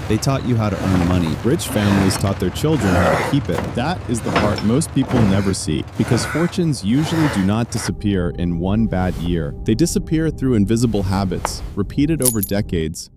They taught you how to earn money. Rich families taught their children how to keep it. That is the part most people never see, because fortunes usually do not disappear in one bad year. They disappear through invisible habits, repeated over decades.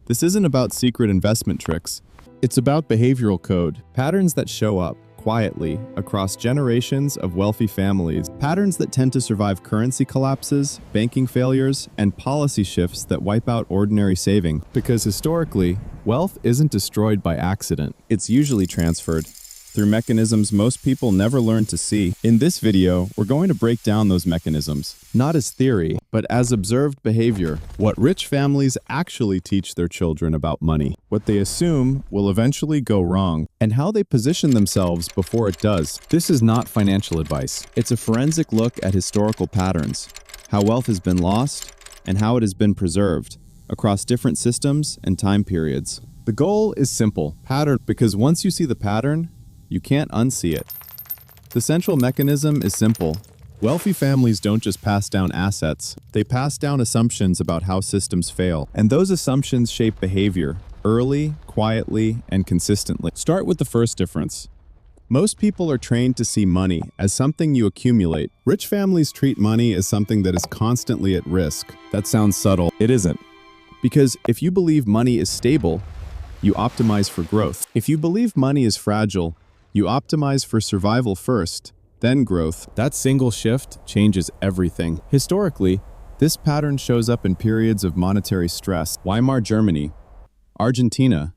This isn't about secret investment tricks. It's about behavioral code, patterns that show up quietly across generations of wealthy families, patterns that tend to survive currency collapses, banking failures, and policy shifts that wipe out ordinary saving. Because historically, wealth isn't destroyed by accident. It's usually transferred through mechanisms most people never learn to see. In this video, we're going to break down those mechanisms, not as theory, but as observed behavior. What rich families actually teach their children about money, what they assume will eventually go wrong, and how they position themselves before it does. This is not financial advice. It's a forensic look at historical patterns, how wealth has been lost, and how it has been preserved across different systems and time periods. The goal is simple, pattern, because once you see the pattern, you can't unsee it. The central mechanism is simple. Wealthy families don't just pass down assets, they pass down assumptions about how systems fail. And those assumptions shape behavior, early, quietly, and consistently. Start with the first difference. Most people are trained to see money as something you accumulate. Rich families treat money as something that is constantly at risk. That sounds subtle. It isn't. Because if you believe money is stable, you optimize for growth. If you believe money is fragile, you optimize for survival first, then growth. That single shift changes everything. Historically, this pattern shows up in periods of monetary stress. Weimar Germany, Argentina,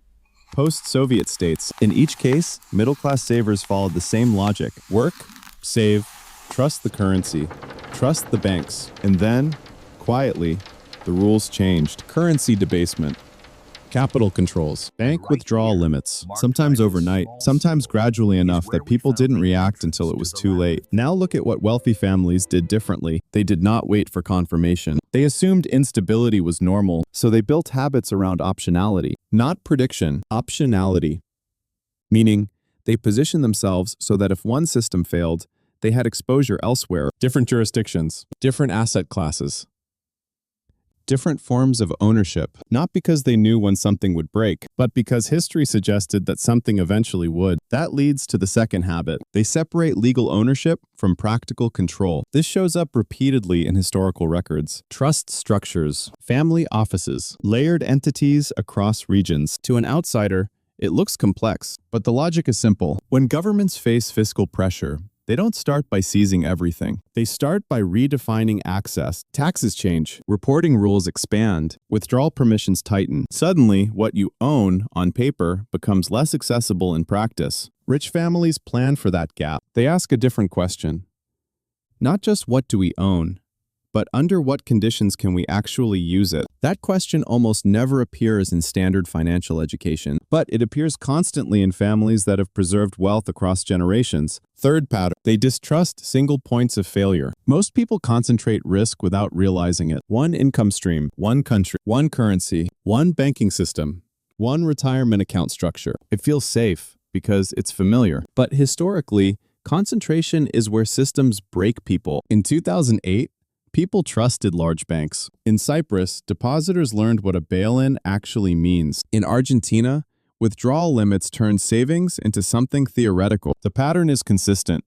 post-Soviet states. In each case, middle-class savers followed the same logic. Work, save, trust the currency, trust the banks. And then, quietly, the rules changed. Currency debasement, capital controls, bank withdrawal limits, sometimes overnight, sometimes gradually enough that people didn't react until it was too late. Now look at what wealthy families did differently. They did not wait for confirmation. They assumed instability was normal, so they built habits around optionality, not prediction, optionality. Meaning, they positioned themselves so that if one system failed, they had exposure elsewhere. Different jurisdictions, different asset classes, different forms of ownership, not because they knew when something would break, but because history suggested that something eventually would. That leads to the second habit. They separate legal ownership from practical control. This shows up repeatedly in historical records. Trust structures, family offices, layered entities across regions. To an outsider, it looks complex, but the logic is simple. When governments face fiscal pressure, they don't start by seizing everything. They start by redefining access. Taxes change, reporting rules expand, withdrawal permissions tighten. Suddenly, what you own on paper becomes less accessible in practice. Rich families plan for that gap. They ask a different question. Not just what do we own, but under what conditions can we actually use it? That question almost never appears in standard financial education, but it appears constantly in families that have preserved wealth across generations. Third pattern, they distrust single points of failure. Most people concentrate risk without realizing it. One income stream, one country, one currency, one banking system, one retirement account structure. It feels safe because it's familiar. But historically, concentration is where systems break people. In 2008, people trusted large banks. In Cyprus, depositors learned what a bail-in actually means. In Argentina, withdrawal limits turned savings into something theoretical. The pattern is consistent.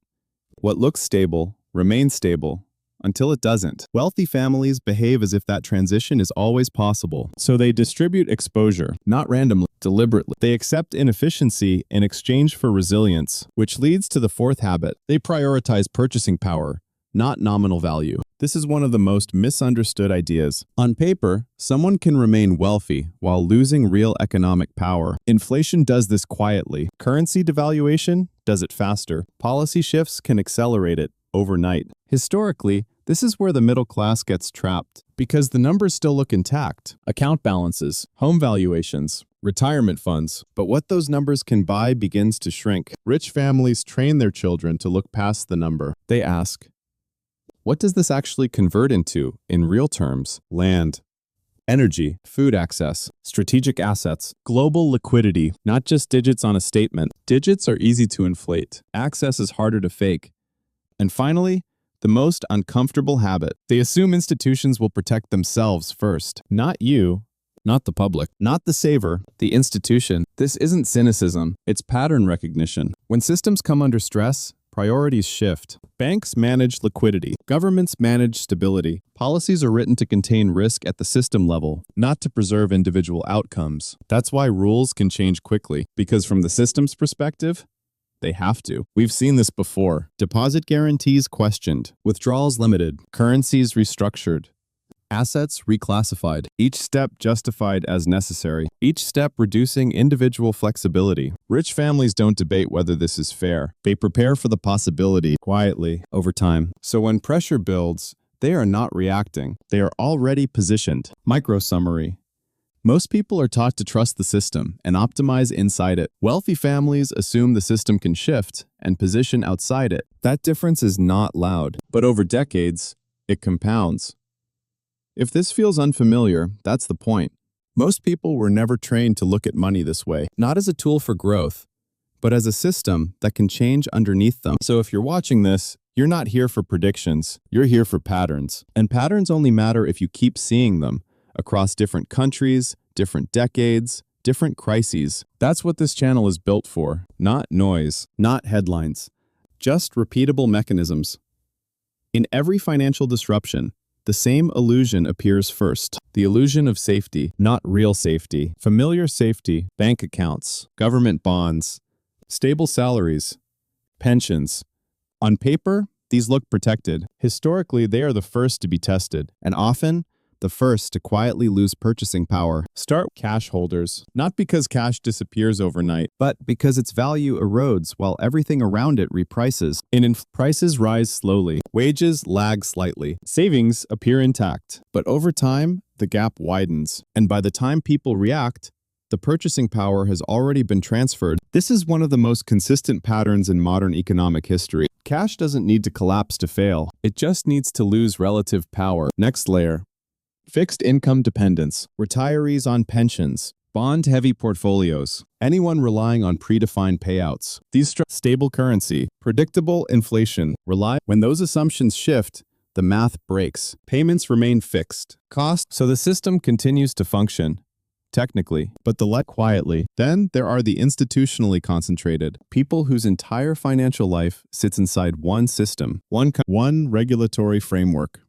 What looks stable remains stable until it doesn't. Wealthy families behave as if that transition is always possible. So they distribute exposure, not randomly, deliberately. They accept inefficiency in exchange for resilience, which leads to the fourth habit. They prioritize purchasing power, not nominal value. This is one of the most misunderstood ideas. On paper, someone can remain wealthy while losing real economic power. Inflation does this quietly. Currency devaluation does it faster. Policy shifts can accelerate it overnight. Historically, this is where the middle class gets trapped because the numbers still look intact. Account balances, home valuations, retirement funds. But what those numbers can buy begins to shrink. Rich families train their children to look past the number. They ask, what does this actually convert into in real terms? Land, energy, food access, strategic assets, global liquidity, not just digits on a statement. Digits are easy to inflate. Access is harder to fake. And finally, the most uncomfortable habit. They assume institutions will protect themselves first, not you, not the public, not the saver, the institution. This isn't cynicism, it's pattern recognition. When systems come under stress, priorities shift. Banks manage liquidity. Governments manage stability. Policies are written to contain risk at the system level, not to preserve individual outcomes. That's why rules can change quickly, because from the system's perspective, they have to. We've seen this before. Deposit guarantees questioned, withdrawals limited, currencies restructured, assets reclassified, each step justified as necessary, each step reducing individual flexibility. Rich families don't debate whether this is fair. They prepare for the possibility quietly over time. So when pressure builds, they are not reacting. They are already positioned. Micro summary. Most people are taught to trust the system and optimize inside it. Wealthy families assume the system can shift and position outside it. That difference is not loud, but over decades, it compounds. If this feels unfamiliar, that's the point. Most people were never trained to look at money this way, not as a tool for growth, but as a system that can change underneath them. So if you're watching this, you're not here for predictions, you're here for patterns. And patterns only matter if you keep seeing them across different countries, different decades, different crises. That's what this channel is built for. Not noise, not headlines, just repeatable mechanisms. In every financial disruption, the same illusion appears first. The illusion of safety, not real safety. Familiar safety, bank accounts, government bonds, stable salaries, pensions. On paper, these look protected. Historically, they are the first to be tested, and often, the first to quietly lose purchasing power. Start cash holders, not because cash disappears overnight, but because its value erodes while everything around it reprices. Prices rise slowly, wages lag slightly, savings appear intact. But over time, the gap widens, and by the time people react, the purchasing power has already been transferred. This is one of the most consistent patterns in modern economic history. Cash doesn't need to collapse to fail. It just needs to lose relative power. Next layer. Fixed income dependence, retirees on pensions, bond-heavy portfolios, anyone relying on predefined payouts. These stable currency, predictable inflation, when those assumptions shift, the math breaks. Payments remain fixed. So the system continues to function, technically, but quietly. Then there are the institutionally concentrated, people whose entire financial life sits inside one system, one regulatory framework.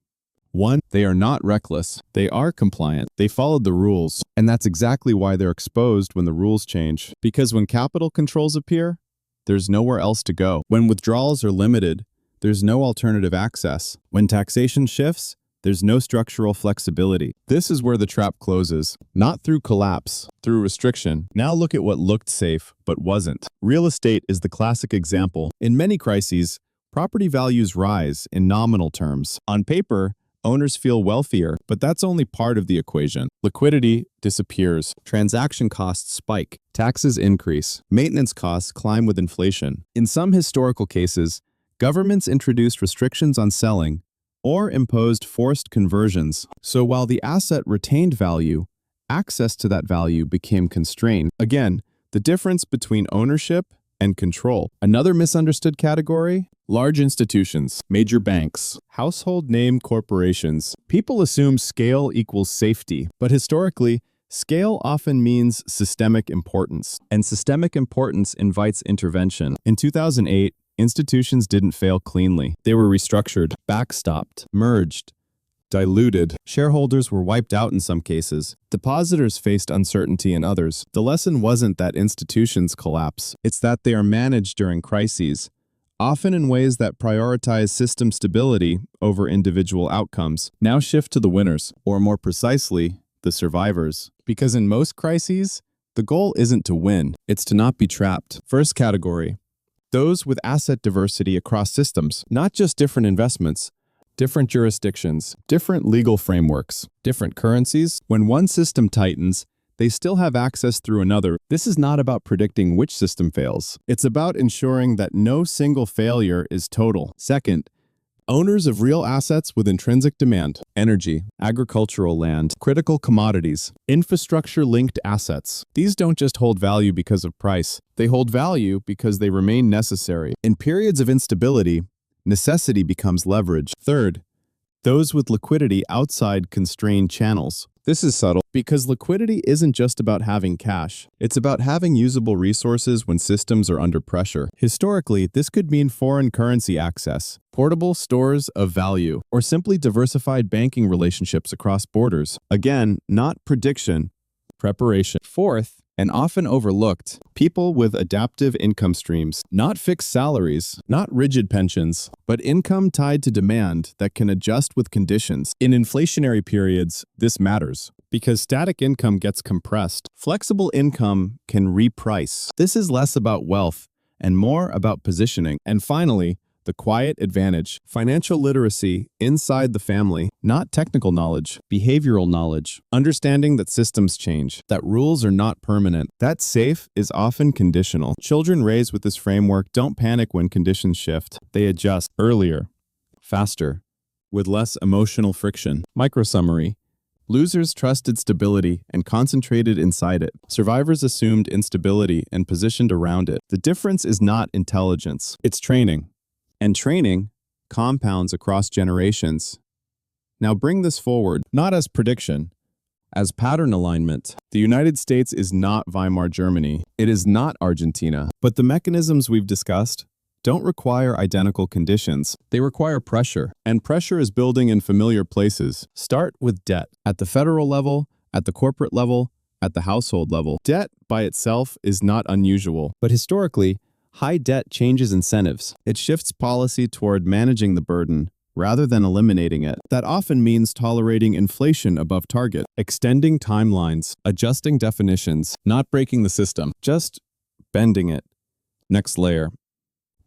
They are not reckless. They are compliant. They followed the rules. And that's exactly why they're exposed when the rules change. Because when capital controls appear, there's nowhere else to go. When withdrawals are limited, there's no alternative access. When taxation shifts, there's no structural flexibility. This is where the trap closes. Not through collapse, through restriction. Now look at what looked safe, but wasn't. Real estate is the classic example. In many crises, property values rise in nominal terms. On paper, owners feel wealthier, but that's only part of the equation. Liquidity disappears. Transaction costs spike. Taxes increase. Maintenance costs climb with inflation. In some historical cases, governments introduced restrictions on selling or imposed forced conversions. So while the asset retained value, access to that value became constrained. Again, the difference between ownership and control. Another misunderstood category: large institutions, major banks, household name corporations. People assume scale equals safety, but historically, scale often means systemic importance, and systemic importance invites intervention. In 2008, institutions didn't fail cleanly. They were restructured, backstopped, merged, diluted. Shareholders were wiped out in some cases. Depositors faced uncertainty in others. The lesson wasn't that institutions collapse. It's that they are managed during crises, often in ways that prioritize system stability over individual outcomes. Now shift to the winners, or more precisely, the survivors. Because in most crises, the goal isn't to win, it's to not be trapped. First category: those with asset diversity across systems, not just different investments, different jurisdictions, different legal frameworks, different currencies. When one system tightens, they still have access through another. This is not about predicting which system fails. It's about ensuring that no single failure is total. Second, owners of real assets with intrinsic demand: energy, agricultural land, critical commodities, infrastructure-linked assets. These don't just hold value because of price. They hold value because they remain necessary. In periods of instability, necessity becomes leverage. Third, those with liquidity outside constrained channels. This is subtle because liquidity isn't just about having cash. It's about having usable resources when systems are under pressure. Historically, this could mean foreign currency access, portable stores of value, or simply diversified banking relationships across borders. Again, not prediction, preparation. Fourth, and often overlooked, people with adaptive income streams, not fixed salaries, not rigid pensions, but income tied to demand that can adjust with conditions. In inflationary periods, this matters because static income gets compressed. Flexible income can reprice. This is less about wealth and more about positioning. And finally, the quiet advantage, financial literacy inside the family, not technical knowledge, behavioral knowledge, understanding that systems change, that rules are not permanent, that safe is often conditional. Children raised with this framework don't panic when conditions shift. They adjust earlier, faster, with less emotional friction. Micro summary. Losers trusted stability and concentrated inside it. Survivors assumed instability and positioned around it. The difference is not intelligence, it's training. And training compounds across generations. Now bring this forward, not as prediction, as pattern alignment. The United States is not Weimar Germany. It is not Argentina. But the mechanisms we've discussed don't require identical conditions. They require pressure, and pressure is building in familiar places. Start with debt. At the federal level, at the corporate level, at the household level. Debt by itself is not unusual, but historically, high debt changes incentives. It shifts policy toward managing the burden rather than eliminating it. That often means tolerating inflation above target, extending timelines, adjusting definitions, not breaking the system, just bending it. Next layer.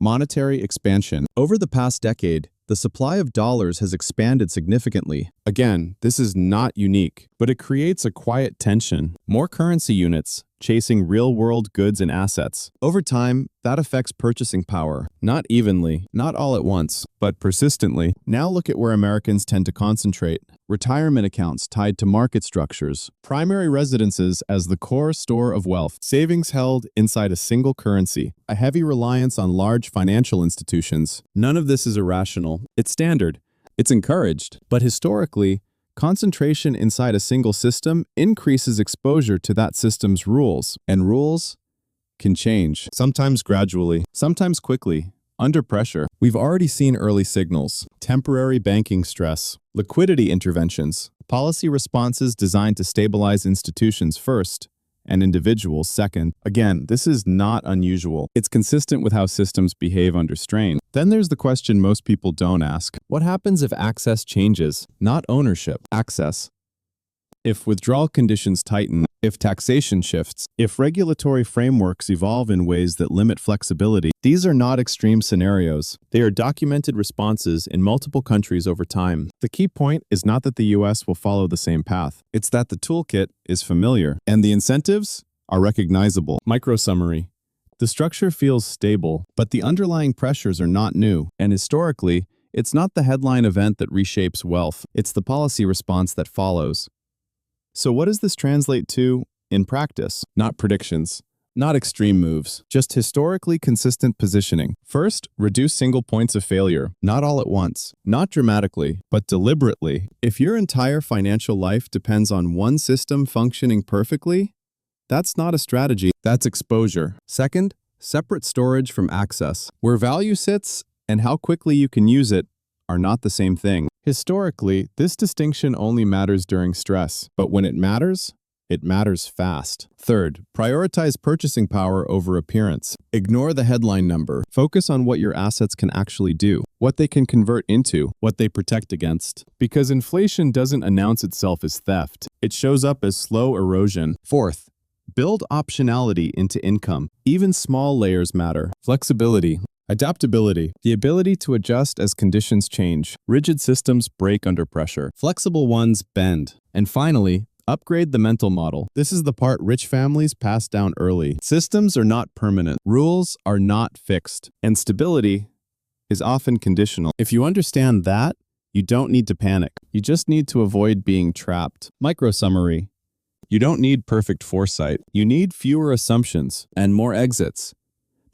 Monetary expansion. Over the past decade, the supply of dollars has expanded significantly. Again, this is not unique, but it creates a quiet tension. More currency units chasing real-world goods and assets. Over time, that affects purchasing power. Not evenly, not all at once, but persistently. Now look at where Americans tend to concentrate. Retirement accounts tied to market structures. Primary residences as the core store of wealth. Savings held inside a single currency. A heavy reliance on large financial institutions. None of this is irrational. It's standard. It's encouraged. But historically, concentration inside a single system increases exposure to that system's rules, and rules can change, sometimes gradually, sometimes quickly, under pressure. We've already seen early signals: temporary banking stress, liquidity interventions, policy responses designed to stabilize institutions first, and individuals second. Again, this is not unusual. It's consistent with how systems behave under strain. Then there's the question most people don't ask. What happens if access changes? Not ownership, access. If withdrawal conditions tighten, if taxation shifts, if regulatory frameworks evolve in ways that limit flexibility, these are not extreme scenarios. They are documented responses in multiple countries over time. The key point is not that the US will follow the same path. It's that the toolkit is familiar, and the incentives are recognizable. Micro summary. The structure feels stable, but the underlying pressures are not new. And historically, it's not the headline event that reshapes wealth. It's the policy response that follows. So what does this translate to in practice? Not predictions, not extreme moves, just historically consistent positioning. First, reduce single points of failure, not all at once, not dramatically, but deliberately. If your entire financial life depends on one system functioning perfectly, that's not a strategy, that's exposure. Second, separate storage from access. Where value sits and how quickly you can use it are not the same thing. Historically, this distinction only matters during stress, but when it matters fast. Third, prioritize purchasing power over appearance. Ignore the headline number. Focus on what your assets can actually do, what they can convert into, what they protect against. Because inflation doesn't announce itself as theft. It shows up as slow erosion. Fourth, build optionality into income. Even small layers matter. Flexibility. Adaptability, the ability to adjust as conditions change. Rigid systems break under pressure. Flexible ones bend. And finally, upgrade the mental model. This is the part rich families pass down early. Systems are not permanent. Rules are not fixed. And stability is often conditional. If you understand that, you don't need to panic. You just need to avoid being trapped. Micro summary. You don't need perfect foresight. You need fewer assumptions and more exits.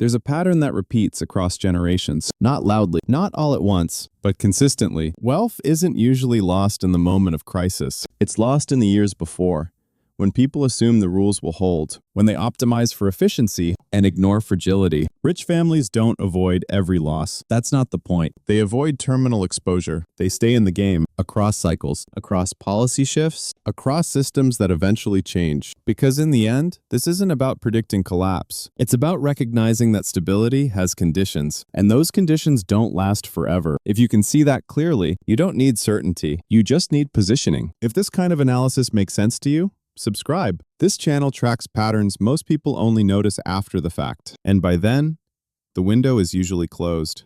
There's a pattern that repeats across generations, not loudly, not all at once, but consistently. Wealth isn't usually lost in the moment of crisis. It's lost in the years before, when people assume the rules will hold, when they optimize for efficiency and ignore fragility. Rich families don't avoid every loss. That's not the point. They avoid terminal exposure. They stay in the game, across cycles, across policy shifts, across systems that eventually change. Because in the end, this isn't about predicting collapse. It's about recognizing that stability has conditions, and those conditions don't last forever. If you can see that clearly, you don't need certainty. You just need positioning. If this kind of analysis makes sense to you, subscribe. This channel tracks patterns most people only notice after the fact, and by then, the window is usually closed.